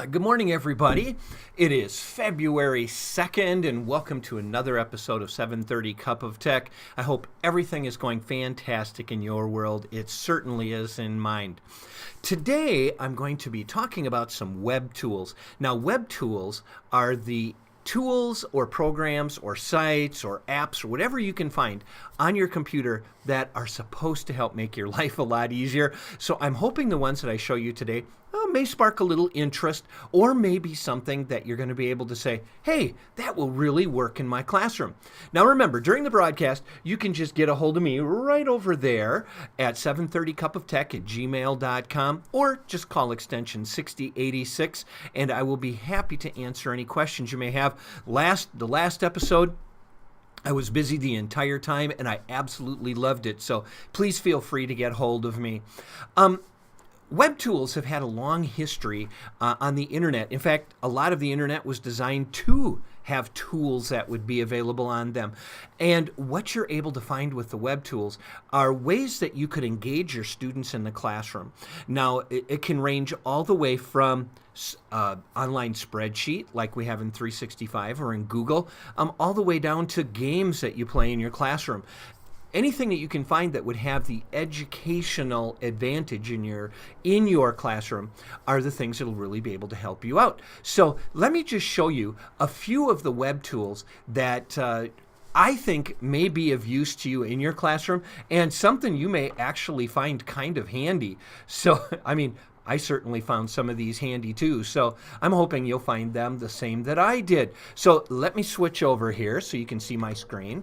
Good morning, everybody. It is February 2nd, and welcome to another episode of 7:30 Cup of Tech. I hope everything is going fantastic in your world. It certainly is in mine. Today, I'm going to be talking about some web tools. Now, web tools are the tools or programs or sites or apps or whatever you can find on your computer that are supposed to help make your life a lot easier. So I'm hoping the ones that I show you today may spark a little interest, or maybe something that you're going to be able to say, hey, that will really work in my classroom. Now remember, during the broadcast, you can just get a hold of me right over there at 730cupofTech@gmail.com, or just call extension 6086, and I will be happy to answer any questions you may have. The last episode, I was busy the entire time, and I absolutely loved it, so please feel free to get hold of me. Web tools have had a long history on the internet. In fact, a lot of the internet was designed to have tools that would be available on them. And what you're able to find with the web tools are ways that you could engage your students in the classroom. Now, it can range all the way from online spreadsheet like we have in 365 or in Google, all the way down to games that you play in your classroom. Anything that you can find that would have the educational advantage in your classroom are the things that will really be able to help you out. So let me just show you a few of the web tools that I think may be of use to you in your classroom, and something you may actually find kind of handy. So, I certainly found some of these handy too, so I'm hoping you'll find them the same that I did. So let me switch over here so you can see my screen.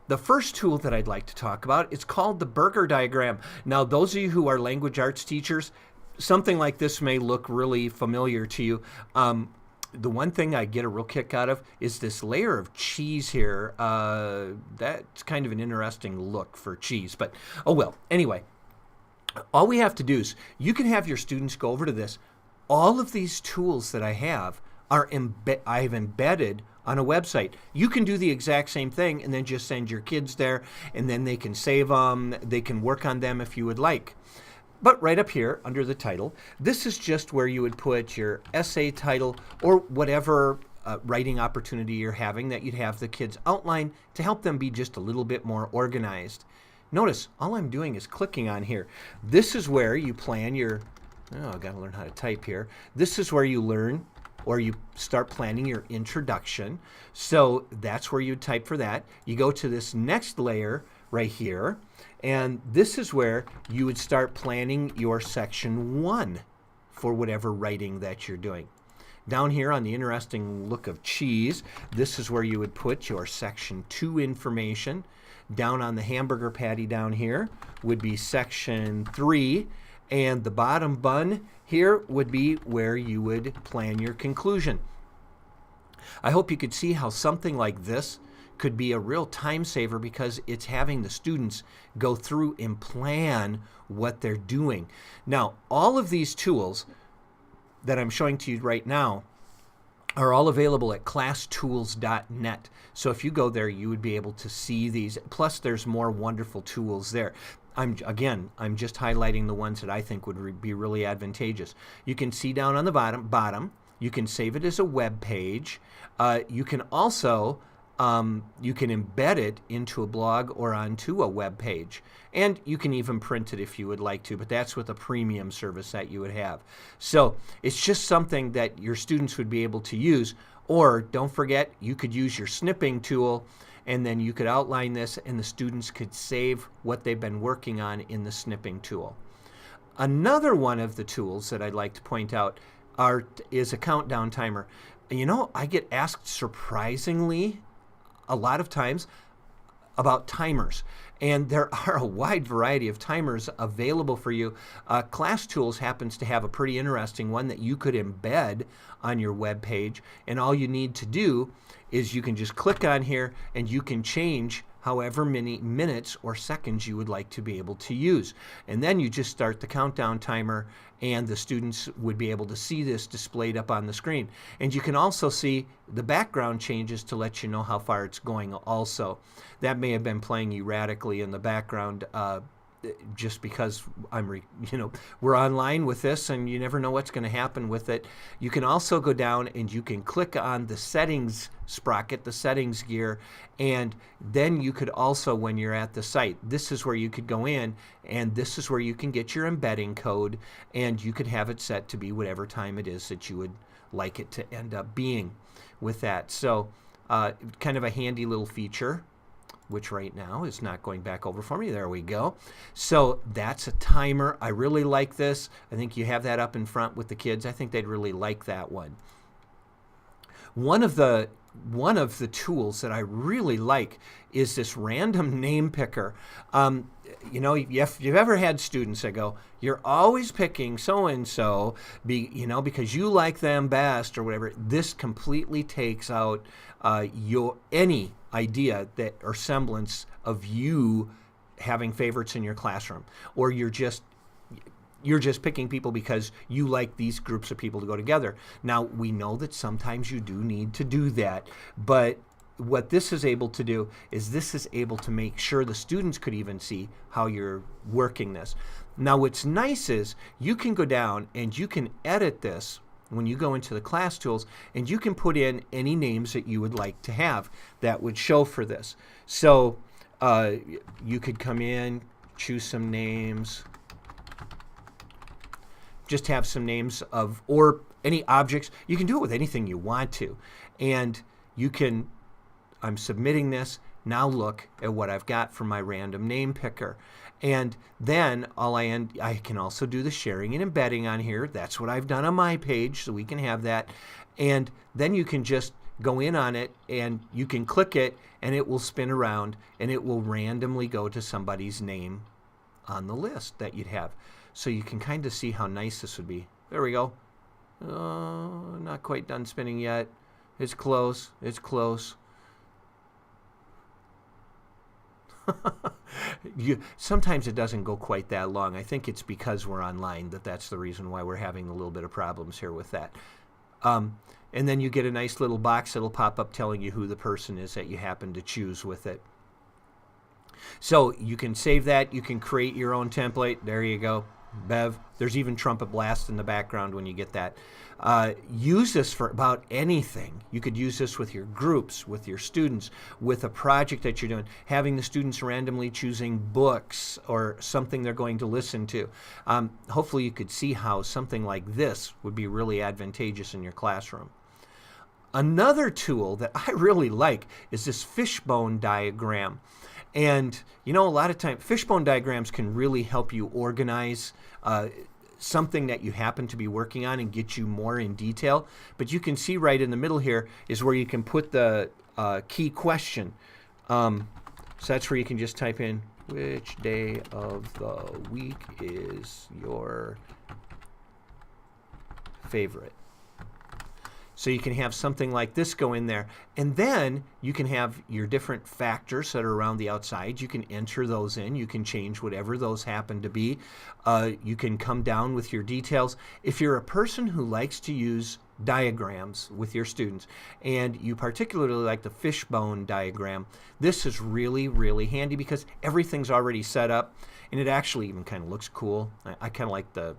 The first tool that I'd like to talk about is called the Fishbone Diagram. Now, those of you who are language arts teachers, something like this may look really familiar to you. The one thing I get a real kick out of is this layer of cheese here. That's kind of an interesting look for cheese, but oh well. Anyway, all we have to do is you can have your students go over to this. All of these tools that I have I've embedded on a website. You can do the exact same thing and then just send your kids there, and then they can save them. They can work on them if you would like. But right up here under the title, this is just where you would put your essay title or whatever writing opportunity you're having that you'd have the kids outline to help them be just a little bit more organized. Notice all I'm doing is clicking on here. This is where you plan your, I've got to learn how to type here. This is where you learn or you start planning your introduction. So that's where you type for that. You go to this next layer right here, and this is where you would start planning your section 1 for whatever writing that you're doing. Down here on the interesting look of cheese, this is where you would put your section 2 information. Down on the hamburger patty down here would be section 3, and the bottom bun here would be where you would plan your conclusion. I hope you could see how something like this could be a real time saver, because it's having the students go through and plan what they're doing. Now, all of these tools that I'm showing to you right now are all available at classtools.net. So if you go there, you would be able to see these. Plus, there's more wonderful tools there. I'm just highlighting the ones that I think would be really advantageous. You can see down on the bottom, you can save it as a web page. You can also you can embed it into a blog or onto a web page. And you can even print it if you would like to, but that's with a premium service that you would have. So it's just something that your students would be able to use. Or don't forget, you could use your snipping tool, and then you could outline this and the students could save what they've been working on in the snipping tool. Another one of the tools that I'd like to point out is a countdown timer. I get asked surprisingly a lot of times about timers, and there are a wide variety of timers available for you. Class Tools happens to have a pretty interesting one that you could embed on your web page, and all you need to do is you can just click on here and you can change however many minutes or seconds you would like to be able to use. And then you just start the countdown timer, and the students would be able to see this displayed up on the screen. And you can also see the background changes to let you know how far it's going also. That may have been playing erratically in the background just because we're online with this and you never know what's going to happen with it. You can also go down and you can click on the settings sprocket, the settings gear, and then you could also, when you're at the site, this is where you could go in and this is where you can get your embedding code, and you could have it set to be whatever time it is that you would like it to end up being with that. So kind of a handy little feature, which right now is not going back over for me. There we go. So that's a timer. I really like this. I think you have that up in front with the kids. I think they'd really like that one. One of the tools that I really like is this random name picker. If you've ever had students that go, you're always picking so-and-so because you like them best or whatever, this completely takes out any idea that or semblance of you having favorites in your classroom, or you're just picking people because you like these groups of people to go together. Now, we know that sometimes you do need to do that, but what this is able to do is this is able to make sure the students could even see how you're working this. Now, what's nice is you can go down and you can edit this when you go into the class tools, and you can put in any names that you would like to have that would show for this. So you could come in, choose some names, just have some names of, or any objects. You can do it with anything you want to. And you can, I'm submitting this. Now look at what I've got for my random name picker. And then I can also do the sharing and embedding on here. That's what I've done on my page, so we can have that. And then you can just go in on it and you can click it and it will spin around and it will randomly go to somebody's name on the list that you'd have. So you can kind of see how nice this would be. There we go. Not quite done spinning yet. It's close. It's close. Sometimes it doesn't go quite that long. I think it's because we're online that's the reason why we're having a little bit of problems here with that. And then you get a nice little box that'll pop up telling you who the person is that you happen to choose with it. So you can save that. You can create your own template. There you go. Bev. There's even trumpet blast in the background when you get that. Use this for about anything. You could use this with your groups, with your students, with a project that you're doing, having the students randomly choosing books or something they're going to listen to. Hopefully you could see how something like this would be really advantageous in your classroom. Another tool that I really like is this Fishbone Diagram. And, a lot of times Fishbone diagrams can really help you organize something that you happen to be working on and get you more in detail. But you can see right in the middle here is where you can put the key question. So that's where you can just type in, which day of the week is your favorite? So you can have something like this go in there. And then you can have your different factors that are around the outside. You can enter those in. You can change whatever those happen to be. You can come down with your details. If you're a person who likes to use diagrams with your students, and you particularly like the Fishbone diagram, this is really, really handy because everything's already set up. And it actually even kind of looks cool. I kind of like the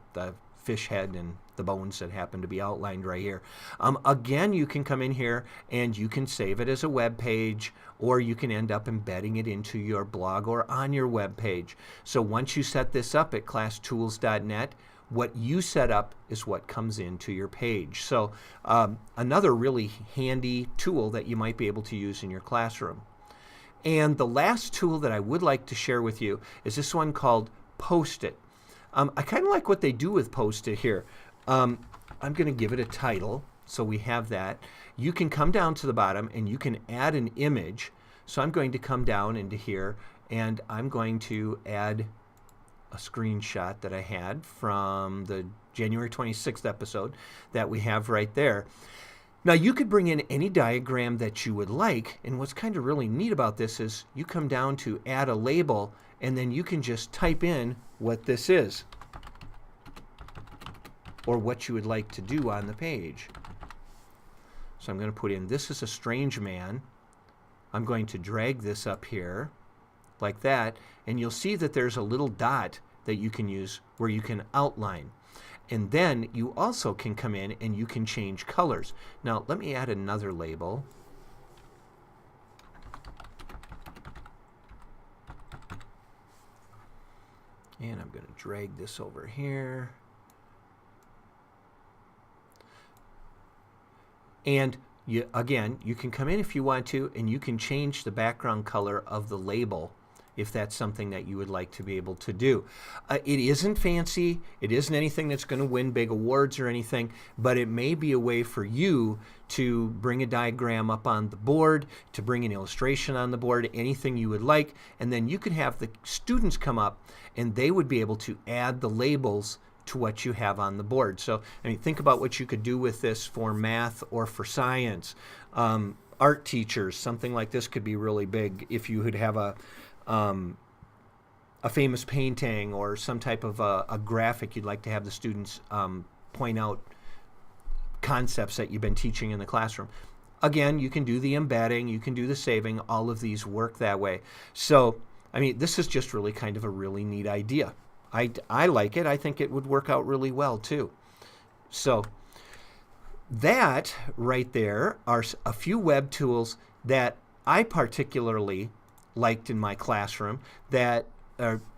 fish head and the bones that happen to be outlined right here. Again, you can come in here and you can save it as a web page, or you can end up embedding it into your blog or on your web page. So once you set this up at classtools.net, what you set up is what comes into your page. So another really handy tool that you might be able to use in your classroom. And the last tool that I would like to share with you is this one called PostIt. I kind of like what they do with PostIt here. I'm going to give it a title, so we have that. You can come down to the bottom and you can add an image. So I'm going to come down into here and I'm going to add a screenshot that I had from the January 26th episode that we have right there. Now you could bring in any diagram that you would like, and what's kind of really neat about this is you come down to add a label and then you can just type in what this is, or what you would like to do on the page. So I'm going to put in, this is a strange man. I'm going to drag this up here, like that, and you'll see that there's a little dot that you can use where you can outline. And then you also can come in and you can change colors. Now, let me add another label. And I'm going to drag this over here. And again, you can come in if you want to, and you can change the background color of the label if that's something that you would like to be able to do. It isn't fancy. It isn't anything that's going to win big awards or anything, but it may be a way for you to bring a diagram up on the board, to bring an illustration on the board, anything you would like, and then you could have the students come up and they would be able to add the labels to what you have on the board. So, I mean, think about what you could do with this for math or for science. Art teachers, something like this could be really big if you would have a famous painting or some type of a graphic you'd like to have the students point out concepts that you've been teaching in the classroom. Again, you can do the embedding, you can do the saving, all of these work that way. So, I mean, this is just really kind of a really neat idea. I like it. I think it would work out really well too. So that right there are a few web tools that I particularly liked in my classroom that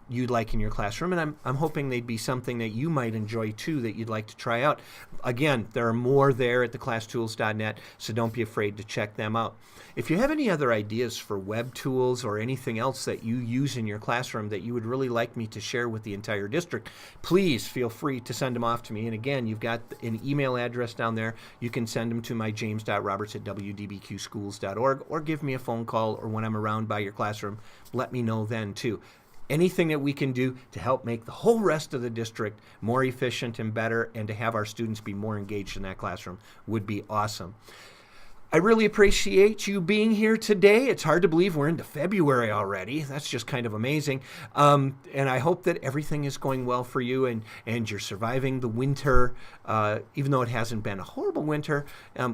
you'd like in your classroom, and I'm hoping they'd be something that you might enjoy too, that you'd like to try out. Again, there are more there at theclasstools.net, so don't be afraid to check them out. If you have any other ideas for web tools or anything else that you use in your classroom that you would really like me to share with the entire district, please feel free to send them off to me. And again, you've got an email address down there. You can send them to my james.roberts@wdbqschools.org, or give me a phone call, or when I'm around by your classroom, let me know then too. Anything that we can do to help make the whole rest of the district more efficient and better, and to have our students be more engaged in that classroom, would be awesome. I really appreciate you being here today. It's hard to believe we're into February already. That's just kind of amazing. And I hope that everything is going well for you, and you're surviving the winter. Even though it hasn't been a horrible winter,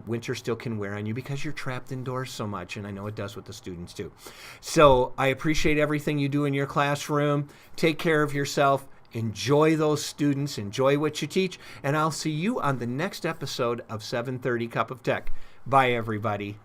winter still can wear on you because you're trapped indoors so much, and I know it does with the students too. So I appreciate everything you do in your classroom. Take care of yourself. Enjoy those students. Enjoy what you teach. And I'll see you on the next episode of 7:30 Cup of Tech. Bye, everybody.